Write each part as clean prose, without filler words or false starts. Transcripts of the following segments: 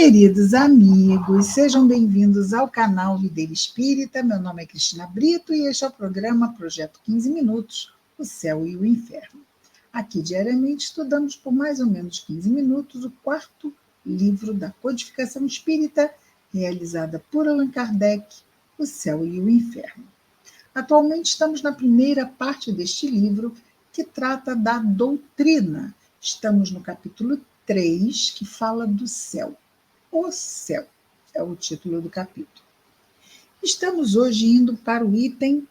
Queridos amigos, sejam bem-vindos ao canal Videira Espírita. Meu nome é Cristina Brito e este é o programa Projeto 15 Minutos, o Céu e o Inferno. Aqui, diariamente, estudamos por mais ou menos 15 minutos o quarto livro da Codificação Espírita, realizada por Allan Kardec, O Céu e o Inferno. Atualmente estamos na primeira parte deste livro, que trata da doutrina. Estamos no capítulo 3, que fala do céu. O céu é o título do capítulo. Estamos hoje indo para o item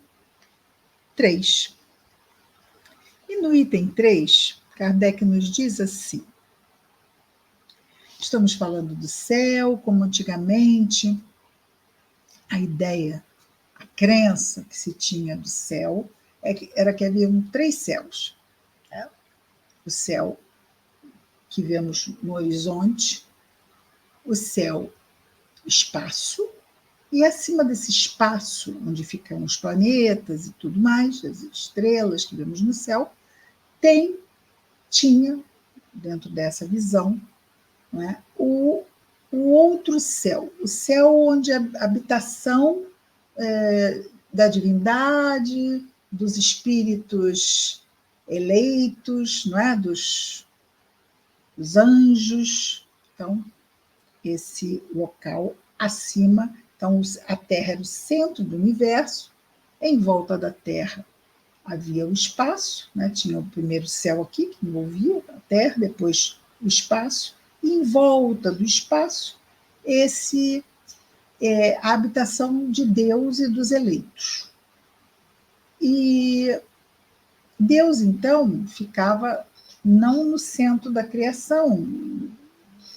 3. E no item 3, Kardec nos diz assim: estamos falando do céu, como antigamente a ideia, a crença que se tinha do céu era que haviam 3 céus. O céu que vemos no horizonte, o céu espaço, e acima desse espaço, onde ficam os planetas e tudo mais, as estrelas que vemos no céu, tinha, dentro dessa visão, não é, o outro céu, o céu onde a habitação da divindade, dos espíritos eleitos, não é, dos anjos. Então, esse local acima. Então, a Terra era o centro do universo, em volta da Terra havia o espaço, né? Tinha o primeiro céu aqui, que envolvia a Terra, depois o espaço, e em volta do espaço, a habitação de Deus e dos eleitos. E Deus, então, ficava não no centro da criação,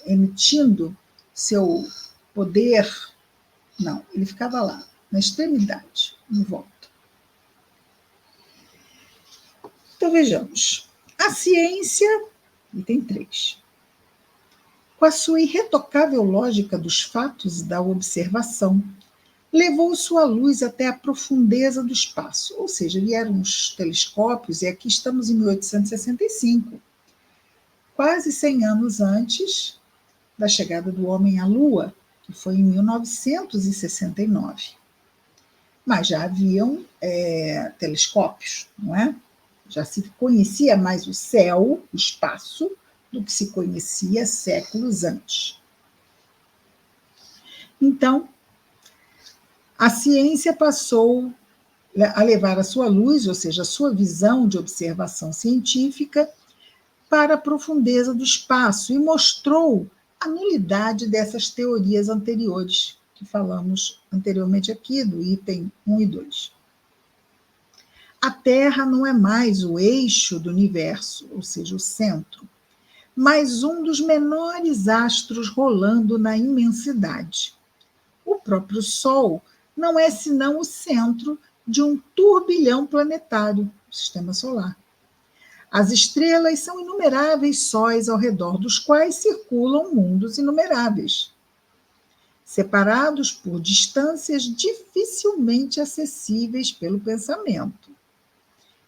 emitindo seu poder. Não, ele ficava lá, na extremidade, em volta. Então, vejamos. A ciência, item 3, com a sua irretocável lógica dos fatos e da observação, levou sua luz até a profundeza do espaço, ou seja, vieram os telescópios, e aqui estamos em 1865, quase 100 anos antes da chegada do homem à Lua, que foi em 1969. Mas já haviam telescópios, não é? Já se conhecia mais o céu, o espaço, do que se conhecia séculos antes. Então, a ciência passou a levar a sua luz, ou seja, a sua visão de observação científica, para a profundeza do espaço e mostrou a nulidade dessas teorias anteriores, que falamos anteriormente aqui, do item 1 e 2. A Terra não é mais o eixo do universo, ou seja, o centro, mas um dos menores astros rolando na imensidade. O próprio Sol não é senão o centro de um turbilhão planetário, o Sistema Solar. As estrelas são inumeráveis sóis ao redor dos quais circulam mundos inumeráveis, separados por distâncias dificilmente acessíveis pelo pensamento,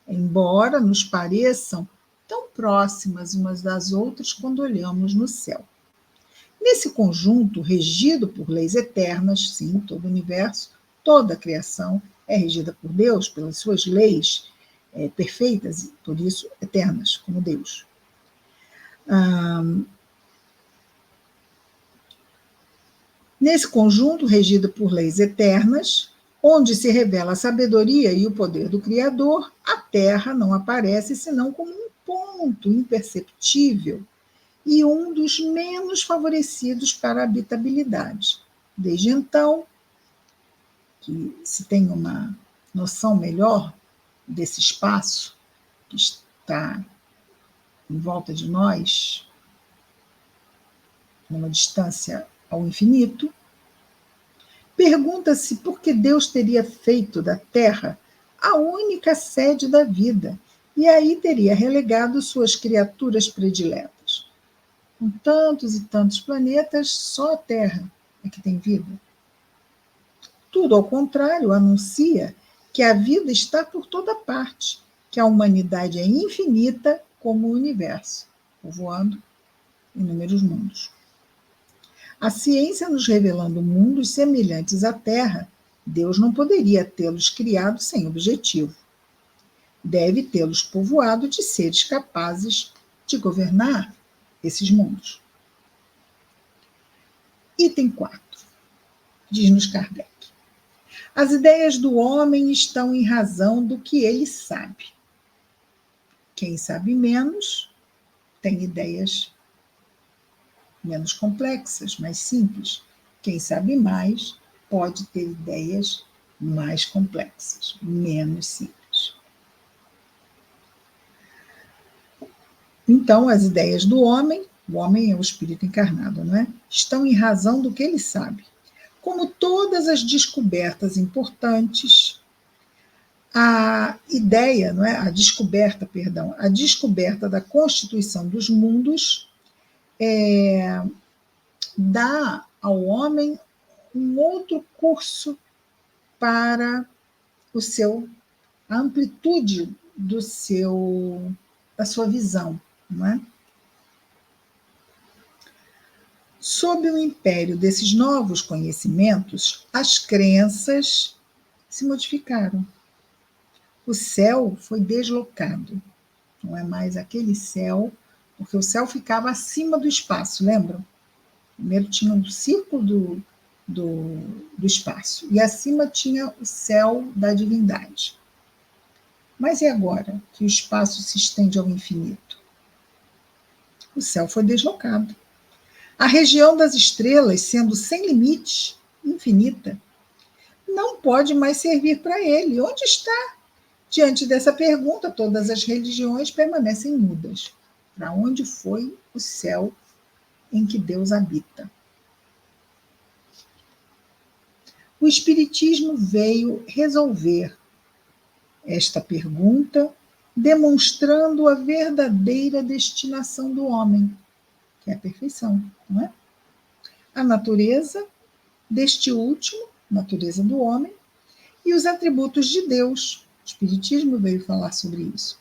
embora nos pareçam tão próximas umas das outras quando olhamos no céu. Nesse conjunto, regido por leis eternas, sim, todo o universo, toda a criação é regida por Deus, pelas suas leis perfeitas e, por isso, eternas, como Deus. Nesse conjunto, regido por leis eternas, onde se revela a sabedoria e o poder do Criador, a Terra não aparece senão como um ponto imperceptível e um dos menos favorecidos para a habitabilidade. Desde então, que se tem uma noção melhor desse espaço que está em volta de nós, numa distância ao infinito, pergunta-se por que Deus teria feito da Terra a única sede da vida e aí teria relegado suas criaturas prediletas. Com tantos e tantos planetas, só a Terra é que tem vida. Tudo ao contrário anuncia que a vida está por toda parte, que a humanidade é infinita como o universo, povoando inúmeros mundos. A ciência nos revelando mundos semelhantes à Terra, Deus não poderia tê-los criado sem objetivo. Deve tê-los povoado de seres capazes de governar esses mundos. Item 4. Diz-nos Kardec. As ideias do homem estão em razão do que ele sabe. Quem sabe menos tem ideias menos complexas, mais simples. Quem sabe mais pode ter ideias mais complexas, menos simples. Então, as ideias do homem, o homem é o espírito encarnado, não é? Estão em razão do que ele sabe. Como todas as descobertas importantes, a descoberta da constituição dos mundos dá ao homem um outro curso para a amplitude da sua visão, não é? Sob o império desses novos conhecimentos, as crenças se modificaram. O céu foi deslocado. Não é mais aquele céu, porque o céu ficava acima do espaço, lembram? Primeiro tinha um círculo do espaço, e acima tinha o céu da divindade. Mas e agora que o espaço se estende ao infinito? O céu foi deslocado. A região das estrelas, sendo sem limites, infinita, não pode mais servir para ele. Onde está? Diante dessa pergunta, todas as religiões permanecem mudas. Para onde foi o céu em que Deus habita? O Espiritismo veio resolver esta pergunta, demonstrando a verdadeira destinação do homem, que é a perfeição, não é? A natureza deste último, natureza do homem, e os atributos de Deus. O Espiritismo veio falar sobre isso.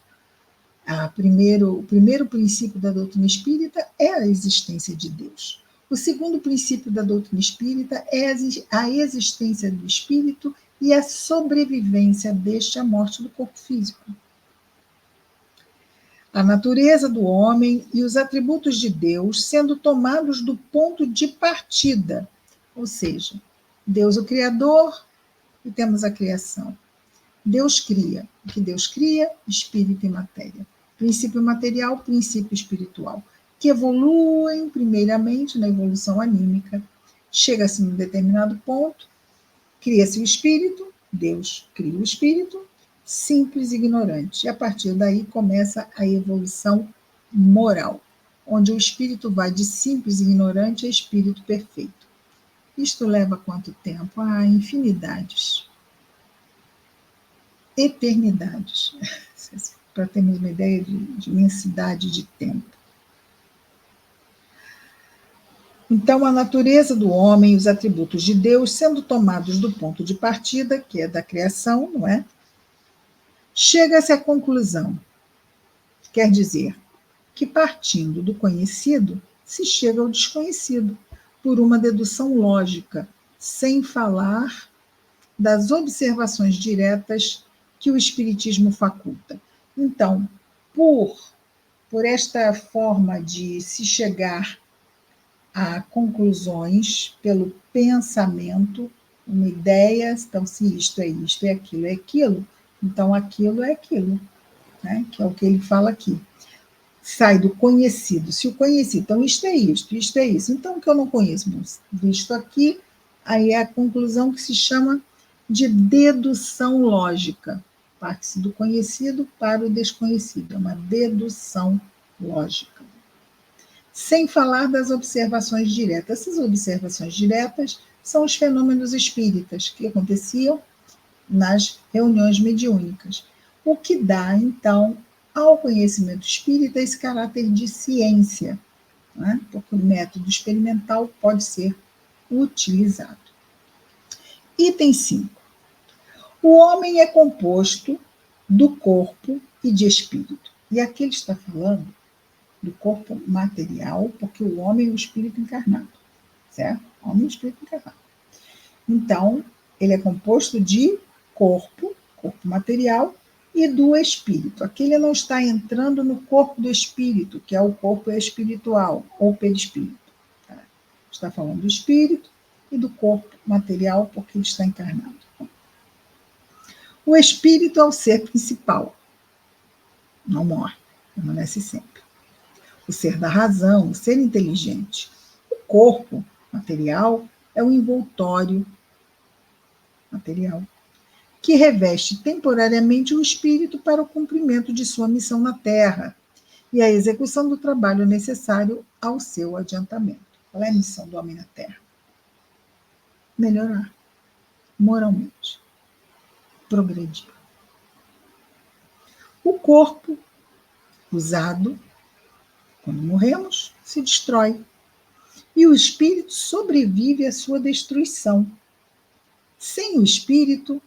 O primeiro princípio da doutrina espírita é a existência de Deus. O segundo princípio da doutrina espírita é a existência do espírito e a sobrevivência deste à morte do corpo físico. A natureza do homem e os atributos de Deus sendo tomados do ponto de partida, ou seja, Deus o Criador e temos a criação. Deus cria. O que Deus cria? Espírito e matéria. Princípio material, princípio espiritual, que evoluem primeiramente na evolução anímica. Chega-se num determinado ponto, cria-se o espírito, Deus cria o espírito, simples e ignorante. E a partir daí começa a evolução moral, onde o espírito vai de simples e ignorante a espírito perfeito. Isto leva quanto tempo? Infinidades. Eternidades. Para termos uma ideia de imensidade de tempo. Então, a natureza do homem e os atributos de Deus sendo tomados do ponto de partida, que é da criação, não é? Chega-se à conclusão. Quer dizer, que partindo do conhecido, se chega ao desconhecido, por uma dedução lógica, sem falar das observações diretas que o Espiritismo faculta. Então, por esta forma de se chegar a conclusões pelo pensamento, uma ideia, então se isto é aquilo, então aquilo é aquilo, né? Que é o que ele fala aqui. Sai do conhecido, se o conhecido, então isto é isso, então o que eu não conheço, visto aqui, aí é a conclusão que se chama de dedução lógica. Parte-se do conhecido para o desconhecido, é uma dedução lógica. Sem falar das observações diretas. Essas observações diretas são os fenômenos espíritas que aconteciam nas reuniões mediúnicas, o que dá, então, ao conhecimento espírita esse caráter de ciência, né? Porque o método experimental pode ser utilizado. Item 5. O homem é composto do corpo e de espírito. E aqui ele está falando do corpo material, porque o homem é o espírito encarnado, certo? Alma e espírito encarnado. Então, ele é composto de corpo material, e do espírito. Aqui ele não está entrando no corpo do espírito, que é o corpo espiritual, ou perispírito. Tá? Está falando do espírito e do corpo material, porque ele está encarnado. O espírito é o ser principal. Não morre, permanece sempre. O ser da razão, o ser inteligente. O corpo material é o envoltório material, que reveste temporariamente o espírito para o cumprimento de sua missão na Terra e a execução do trabalho necessário ao seu adiantamento. Qual é a missão do homem na Terra? Melhorar moralmente, progredir. O corpo usado, quando morremos, se destrói e o espírito sobrevive à sua destruição. Sem o espírito,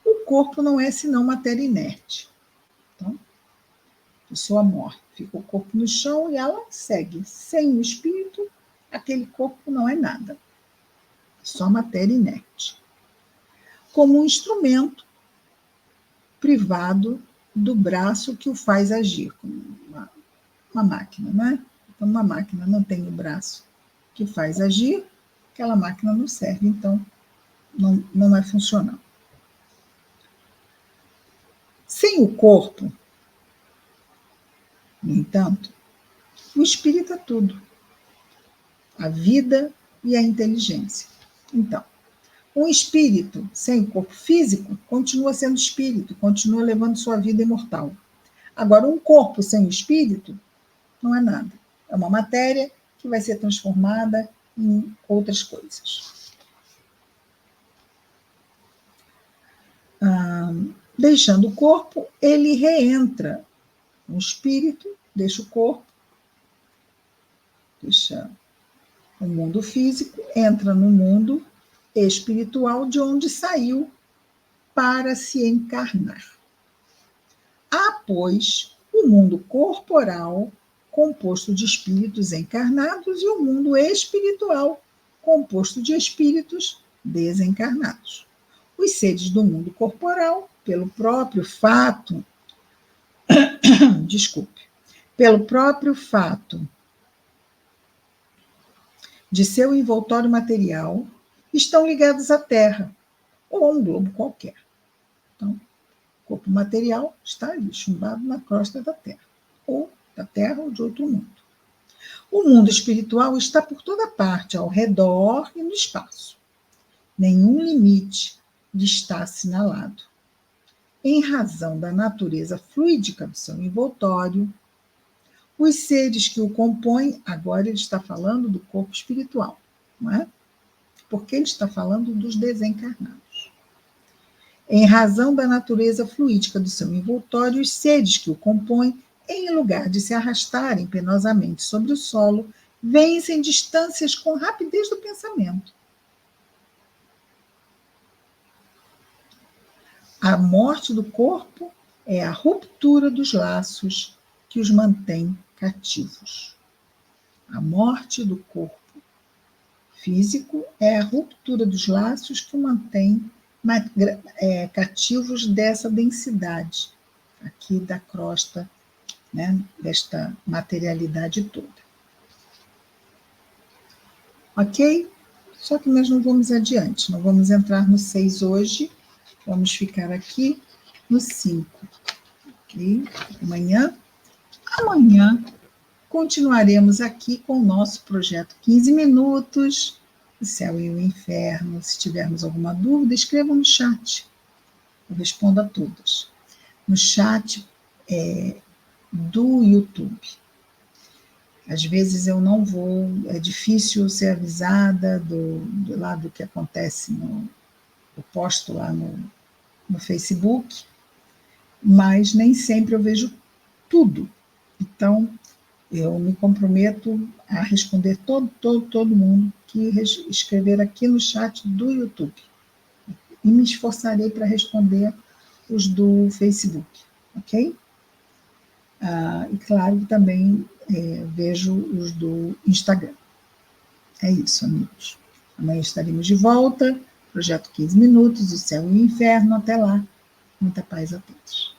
o corpo não é senão matéria inerte. Então, a pessoa morre, fica o corpo no chão e ela segue. Sem o espírito, aquele corpo não é nada, só matéria inerte. Como um instrumento privado do braço que o faz agir, como uma máquina, né? Então, uma máquina não tem o braço que faz agir, aquela máquina não serve, então não é funcional. Sem o corpo, no entanto, o espírito é tudo. A vida e a inteligência. Então, um espírito sem corpo físico continua sendo espírito, continua levando sua vida imortal. Agora, um corpo sem espírito não é nada. É uma matéria que vai ser transformada em outras coisas. Deixando o corpo, ele reentra no espírito, deixa o corpo, deixa o mundo físico, entra no mundo espiritual, de onde saiu para se encarnar. Há, pois, o mundo corporal, composto de espíritos encarnados, e o mundo espiritual, composto de espíritos desencarnados. Os seres do mundo corporal, pelo próprio fato, pelo próprio fato de seu envoltório material, estão ligados à Terra, ou a um globo qualquer. Então, o corpo material está ali, chumbado na crosta da Terra, ou da Terra ou de outro mundo. O mundo espiritual está por toda parte, ao redor e no espaço. Nenhum limite lhe está assinalado. Em razão da natureza fluídica do seu envoltório, os seres que o compõem, agora ele está falando do corpo espiritual, não é? Porque ele está falando dos desencarnados. Em razão da natureza fluídica do seu envoltório, os seres que o compõem, em lugar de se arrastarem penosamente sobre o solo, vencem distâncias com rapidez do pensamento. A morte do corpo é a ruptura dos laços que os mantém cativos. A morte do corpo físico é a ruptura dos laços que o mantém cativos dessa densidade aqui da crosta, né, desta materialidade toda. Ok? Só que nós não vamos adiante, não vamos entrar no 6 hoje, vamos ficar aqui no 5. Ok? Amanhã continuaremos aqui com o nosso projeto 15 minutos, o céu e o inferno. Se tivermos alguma dúvida, escrevam no chat. Eu respondo a todas. No chat do YouTube. Às vezes eu não vou, é difícil ser avisada do lado que acontece eu posto lá no Facebook, mas nem sempre eu vejo tudo. Então, eu me comprometo a responder todo mundo que escrever aqui no chat do YouTube. E me esforçarei para responder os do Facebook, ok? E claro, também vejo os do Instagram. É isso, amigos. Amanhã estaremos de volta. Projeto 15 Minutos, o Céu e o Inferno. Até lá. Muita paz a todos.